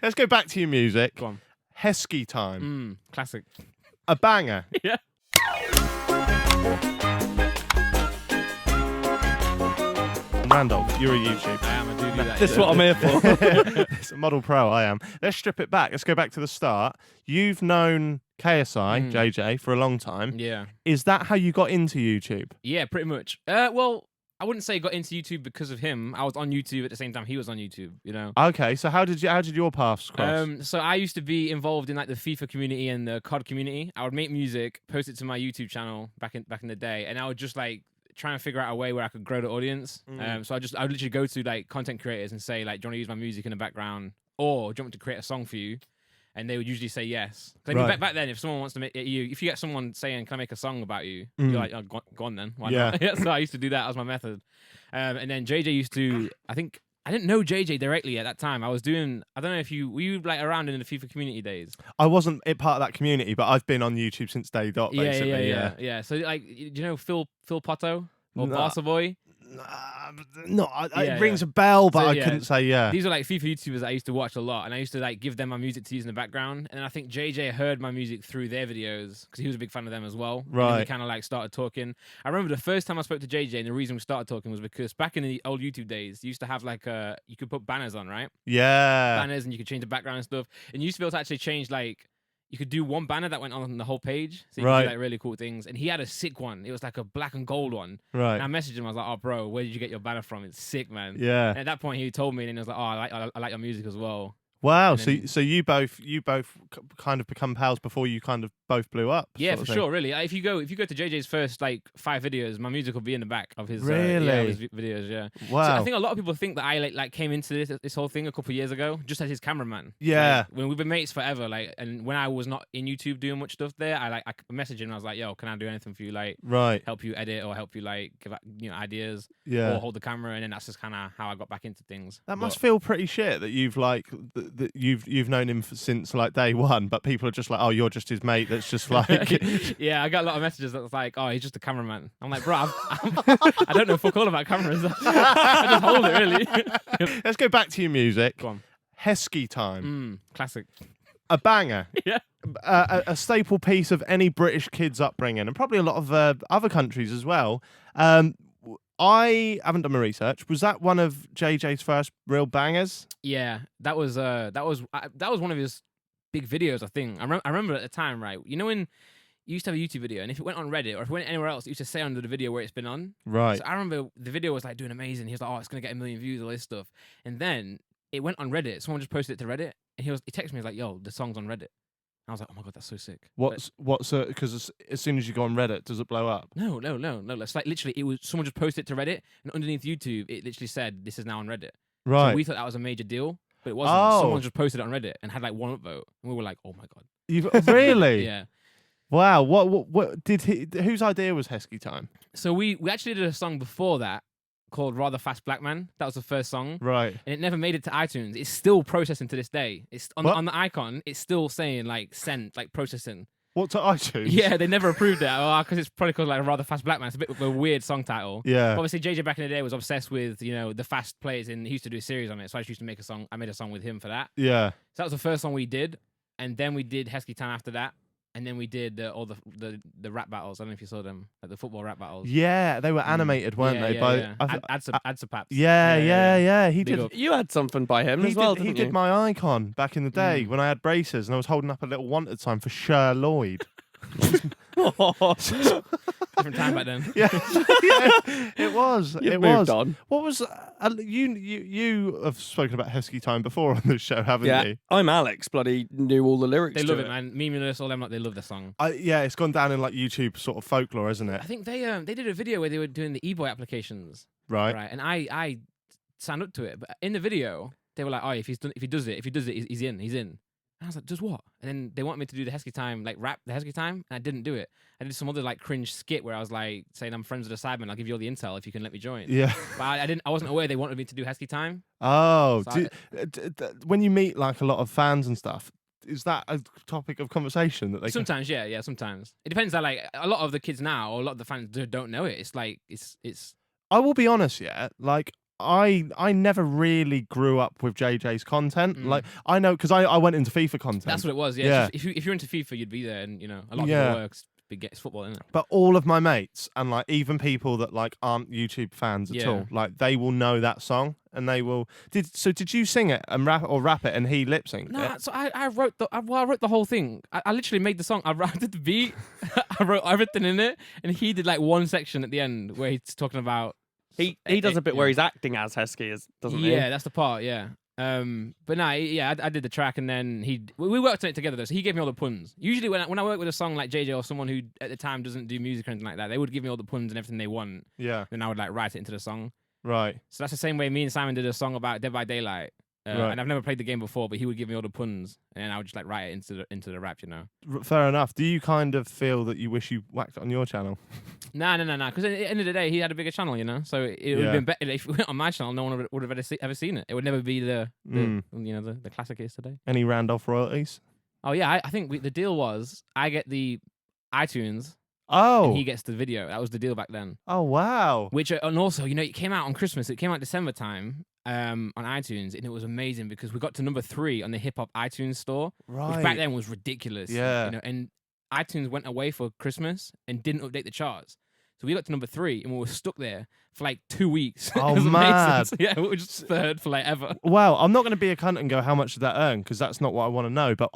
Let's go back to your music. Go on. Heskey Time. Classic. A banger. Yeah. Randolph, you're a YouTuber. I am. I do that. This is what I'm here for. It's a model pro, I am. Let's strip it back. Let's go back to the start. You've known KSI, JJ, for a long time. Yeah. Is that how you got into YouTube? Yeah, pretty much. Well, I wouldn't say I got into YouTube because of him. I was on YouTube at the same time he was on YouTube, you know. Okay, so how did your paths cross? So I used to be involved in like the FIFA community and the COD community. I would make music, post it to my YouTube channel back in the day, and I would just like trying to figure out a way where I could grow the audience. So I would literally go to like content creators and say like, do you want to use my music in the background, or do you want me to create a song for you? And they would usually say yes. I mean, back then, if someone wants to make you, if you get someone saying, "Can I make a song about you?" You're like, oh, go on then. Why not? So I used to do that as my method. And then JJ used to. I didn't know JJ directly at that time. I was doing. I don't know if were you like around in the FIFA community days? I wasn't part of that community, but I've been on YouTube since day dot. Basically, yeah. So like, do you know Phil Potto or Barca Boy? It rings a bell, but I couldn't say These are like FIFA YouTubers I used to watch a lot, and I used to like give them my music to use in the background. And then I think JJ heard my music through their videos because he was a big fan of them as well. Right. And we kind of like started talking. I remember the first time I spoke to JJ, and the reason we started talking was because back in the old YouTube days, you used to have like you could put banners on, right? Yeah. Banners, and you could change the background and stuff. And you used to be able to actually change like. You could do one banner that went on the whole page, so you could do like really cool things. And he had a sick one. It was like a black and gold one. Right. And I messaged him. I was like, "Oh, bro, where did you get your banner from? It's sick, man." Yeah. And at that point, he told me, and he was like, "Oh, I like your music as well." Wow. Then, So you both kind of become pals before you kind of both blew up. Yeah, for sure. Really, if you go to JJ's first like 5 videos, my music will be in the back of his really of his videos. Yeah. Wow. So I think a lot of people think that I like came into this whole thing a couple of years ago just as his cameraman. Yeah. Like, when we've been mates forever, like, and when I was not in YouTube doing much stuff there, I messaged him and I was like, "Yo, can I do anything for you? Like, help you edit or help you like give ideas, or hold the camera?" And then that's just kind of how I got back into things. That must feel pretty shit that you've like that you've known him since like day one, but people are just like, "Oh, you're just his mate." That's just like, yeah, I got a lot of messages that was like, "Oh, he's just a cameraman." I'm like, "Bro, I don't know fuck all about cameras. I just hold it, really." Let's go back to your music. Go on. Heskey Time. Classic. A banger. Yeah. A staple piece of any British kid's upbringing, and probably a lot of other countries as well. I haven't done my research. Was that one of JJ's first real bangers? Yeah, that was one of his big videos, I think. I remember at the time, right? You know when you used to have a YouTube video, and if it went on Reddit or if it went anywhere else, it used to say under the video where it's been on. Right. So I remember the video was like doing amazing. He was like, "Oh, it's gonna get 1 million views, all this stuff." And then it went on Reddit. Someone just posted it to Reddit, and he texted me, like, "Yo, the song's on Reddit." I was like, "Oh my god, that's so sick." What's because as soon as you go on Reddit, does it blow up? No. It's like literally, it was someone just posted it to Reddit, and underneath YouTube, it literally said, "This is now on Reddit." Right. So we thought that was a major deal, but it wasn't. Oh. Someone just posted it on Reddit and had like 1 upvote, and we were like, "Oh my god." You've really? Yeah. Wow. What did he? Whose idea was Heskey Time? So we actually did a song before that called "Rather Fast Black Man." That was the first song. Right. And it never made it to iTunes. It's still processing to this day. It's on the icon. It's still saying like sent, like processing. What, to iTunes? Yeah, they never approved it. Because it's probably called like a Rather Fast Black Man. It's a bit of a weird song title. Yeah. But obviously, JJ back in the day was obsessed with the fast plays, and he used to do a series on it. So I just used to make a song. I made a song with him for that. Yeah. So that was the first song we did, and then we did Heskey Time after that. And then we did all the rap battles. I don't know if you saw them, like the football rap battles. Yeah, they were animated, weren't they? Yeah. Adsapaps. Yeah. He Big did. up. You had something by him as well, didn't He you? did my icon back in the day when I had braces and I was holding up a little wanted sign for Sher Lloyd. Different time back then. Yeah, it was. You've it moved was. on. What was you have spoken about Heskey Time before on this show, haven't Yeah, you? I'm Alex. Bloody knew all the lyrics. They to love it, man. Meme and all them, like they love the song. Yeah, it's gone down in like YouTube sort of folklore, isn't it? I think they did a video where they were doing the e-boy applications, Right. and I signed up to it. But in the video, they were like, "Oh, if he does it, he's in." And I was like, "Does what?" And then they want me to do the Heskey Time, like rap the Heskey Time, and I didn't do it. I did some other like cringe skit where I was like saying, "I'm friends with the Sidemen. I'll give you all the intel if you can let me join." Yeah. But I wasn't aware they wanted me to do Heskey Time. Oh, So when you meet like a lot of fans and stuff, is that a topic of conversation that they? Sometimes, yeah, sometimes it depends. That like a lot of the kids now, or a lot of the fans don't know it. It's like it's. I will be honest, yeah. Like I never really grew up with JJ's content. Like I know because I went into FIFA content. That's what it was. Yeah. It's just, if you're into FIFA, you'd be there, and a lot of people work. It's football, isn't it? But all of my mates and like even people that like aren't YouTube fans at all, like they will know that song and they will. Did you sing it and rap it and he lip synced it? No, so I wrote the whole thing. I literally made the song. I did the beat. I wrote everything in it, and he did like one section at the end where he's talking about. He does a bit where he's acting as Heskey, doesn't he? Yeah, that's the part. Yeah. But no, I did the track, and then we worked on it together though. So he gave me all the puns. Usually when I work with a song like JJ or someone who at the time doesn't do music or anything like that, they would give me all the puns and everything they want. Yeah. Then I would like write it into the song. Right. So that's the same way me and Simon did a song about Dead by Daylight. Right. And I've never played the game before, but he would give me all the puns, and then I would just like write it into the rap, Fair enough. Do you kind of feel that you wish you whacked it on your channel? No. Because at the end of the day, he had a bigger channel, So it would have been better if it went on my channel. No one would have ever seen it. It would never be the classic it is today. Any Randolph royalties? Oh yeah, I think the deal was I get the iTunes. Oh. And he gets the video. That was the deal back then. Oh wow. Which and also, it came out on Christmas. It came out December time. On iTunes, and it was amazing because we got to number 3 on the hip hop iTunes store, right? Which back then was ridiculous. Yeah, and iTunes went away for Christmas and didn't update the charts, so we got to number 3 and we were stuck there for like 2 weeks. Oh mad! Yeah, we were just third for like ever. Well, I'm not going to be a cunt and go how much did that earn because that's not what I want to know. But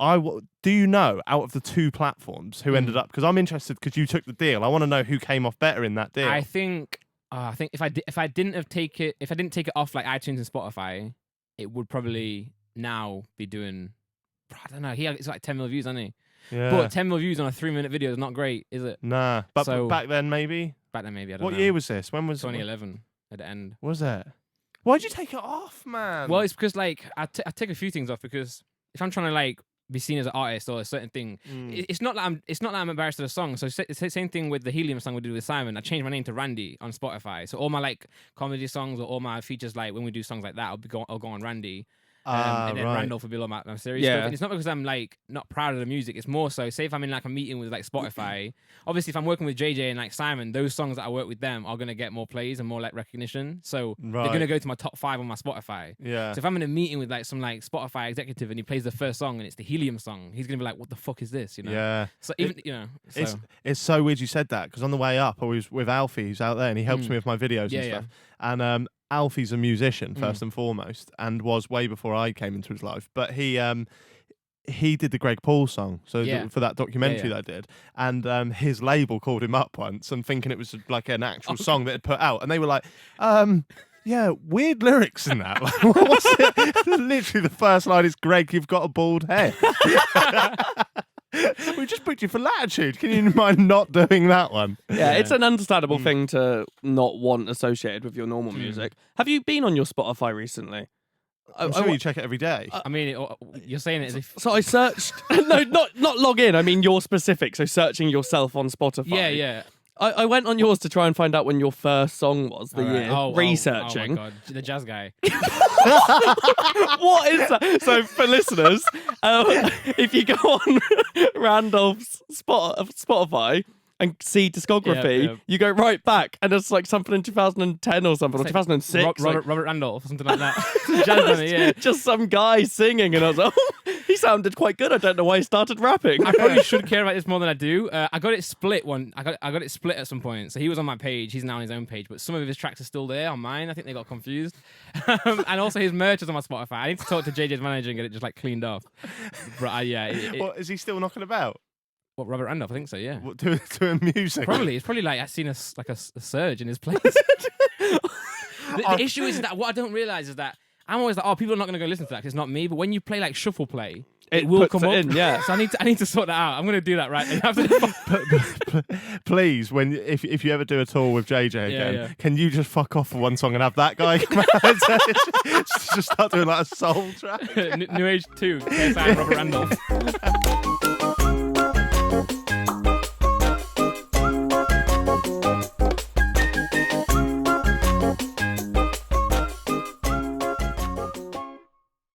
do you know out of the 2 platforms who ended up? Because I'm interested because you took the deal. I want to know who came off better in that deal. I think if I didn't take it off like iTunes and Spotify, it would probably now be doing. I don't know. It's like 10 million views, hasn't he? Yeah. But 10 million views on a 3-minute video is not great, is it? Nah. But back then, maybe. Back then, maybe. I don't know. What year was this? When was 2011 at the end? Was it? Why'd you take it off, man? Well, it's because like I take a few things off because if I'm trying to like be seen as an artist or a certain thing. It's not that I'm embarrassed of the song. So it's the same thing with the Helium song we did with Simon. I changed my name to Randy on Spotify. So all my like comedy songs or all my features, like when we do songs like that, I'll go on Randy. And then Randolph will be on my serious stuff. And it's not because I'm like not proud of the music. It's more so, say if I'm in like a meeting with like Spotify, obviously if I'm working with JJ and like Simon, those songs that I work with them are gonna get more plays and more like recognition. So they're gonna go to my top 5 on my Spotify. Yeah. So if I'm in a meeting with like some like Spotify executive and he plays the first song and it's the Helium song, he's gonna be like, "What the fuck is this?" Yeah. So even it's so weird you said that because on the way up I was with Alfie, who's out there, and he helps me with my videos and stuff. And Alfie's a musician first and foremost, and was way before I came into his life. But he did the Greg Paul song, for that documentary that I did, and his label called him up once and thinking it was like an actual song that had put out, and they were like, yeah, weird lyrics in that. Like, what's it? Literally the first line is, "Greg, you've got a bald head." We just booked you for Latitude. Can you mind not doing that one? Yeah, it's an understandable thing to not want associated with your normal music. Have you been on your Spotify recently? I'm sure you check it every day. I mean, you're saying it as if... So I searched... No, not log in. I mean, you're specific. So searching yourself on Spotify. Yeah. I went on yours to try and find out when your first song was, the year, researching. Oh my God, the jazz guy. What is that? So for listeners, if you go on Randolph's Spotify and see discography, you go right back, and it's like something in 2010 or something, or 2006. Robert Randolph or something like that. Jazz guy, just some guy singing, and I was like, oh, he sounded quite good. I don't know why he started rapping. I probably should care about this more than I do. I got it split I got it split at some point. So he was on my page. He's now on his own page, but some of his tracks are still there on mine. I think they got confused. And also his merch is on my Spotify. I need to talk to JJ's manager and get it just like cleaned off. But What, is he still knocking about? What, Robert Randolph? I think so, yeah. What, doing music? Probably. It's probably like I've seen a surge in his place. The issue is that what I don't realize is that I'm always like, people are not going to go listen to that because it's not me. But when you play like shuffle play, it will come up. Yeah. So I need to sort that out. I'm going to do that right now. Please, if you ever do a tour with JJ again, can you just fuck off for one song and have that guy come out? Just start doing like a soul track. New Age 2, KSI and Robert Randolph.